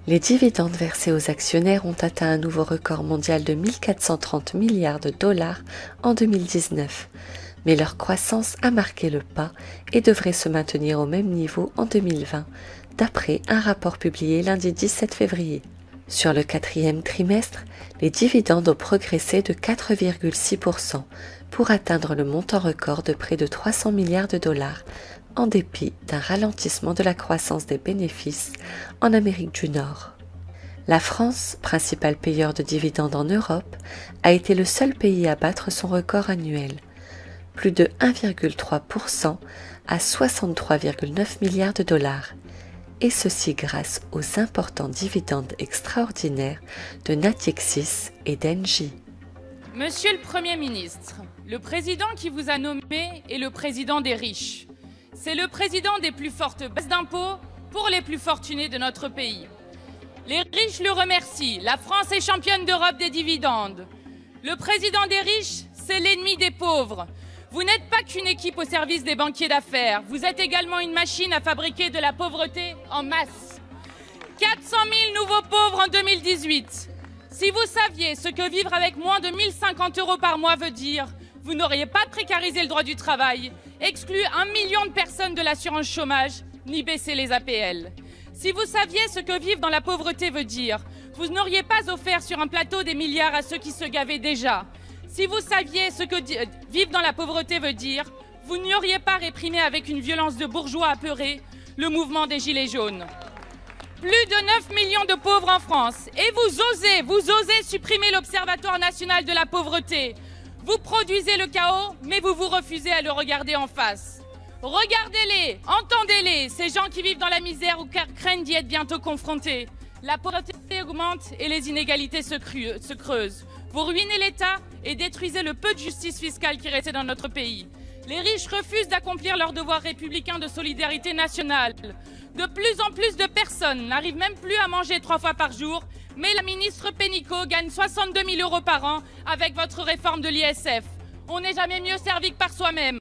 Les dividendes versés aux actionnaires ont atteint un nouveau record mondial de 1430 milliards de dollars en 2019, mais leur croissance a marqué le pas et devrait se maintenir au même niveau en 2020, d'après un rapport publié lundi 17 février. Sur le quatrième trimestre, les dividendes ont progressé de 4,6% pour atteindre le montant record de près de 300 milliards de dollars, en dépit d'un ralentissement de la croissance des bénéfices en Amérique du Nord. La France, principal payeur de dividendes en Europe, a été le seul pays à battre son record annuel, plus de 1,3% à 63,9 milliards de dollars, et ceci grâce aux importants dividendes extraordinaires de Natixis et d'Engie. Monsieur le Premier ministre, le président qui vous a nommé est le président des riches. C'est le président des plus fortes baisses d'impôts pour les plus fortunés de notre pays. Les riches le remercient. La France est championne d'Europe des dividendes. Le président des riches, c'est l'ennemi des pauvres. Vous n'êtes pas qu'une équipe au service des banquiers d'affaires. Vous êtes également une machine à fabriquer de la pauvreté en masse. 400 000 nouveaux pauvres en 2018. Si vous saviez ce que vivre avec moins de 1 050 € par mois veut dire, vous n'auriez pas précarisé le droit du travail, exclu 1 million de personnes de l'assurance chômage, ni baissé les APL. Si vous saviez ce que vivre dans la pauvreté veut dire, vous n'auriez pas offert sur un plateau des milliards à ceux qui se gavaient déjà. Si vous saviez ce que vivre dans la pauvreté veut dire, vous n'auriez pas réprimé avec une violence de bourgeois apeurés le mouvement des Gilets jaunes. Plus de 9 millions de pauvres en France. Et vous osez supprimer l'Observatoire national de la pauvreté. Vous produisez le chaos, mais vous refusez à le regarder en face. Regardez-les, entendez-les, ces gens qui vivent dans la misère ou craignent d'y être bientôt confrontés. La pauvreté augmente et les inégalités se creusent. Vous ruinez l'État et détruisez le peu de justice fiscale qui restait dans notre pays. Les riches refusent d'accomplir leur devoir républicain de solidarité nationale. De plus en plus de personnes n'arrivent même plus à manger 3 fois par jour, mais la ministre Pénicaud gagne 62 000 € par an avec votre réforme de l'ISF. On n'est jamais mieux servi que par soi-même.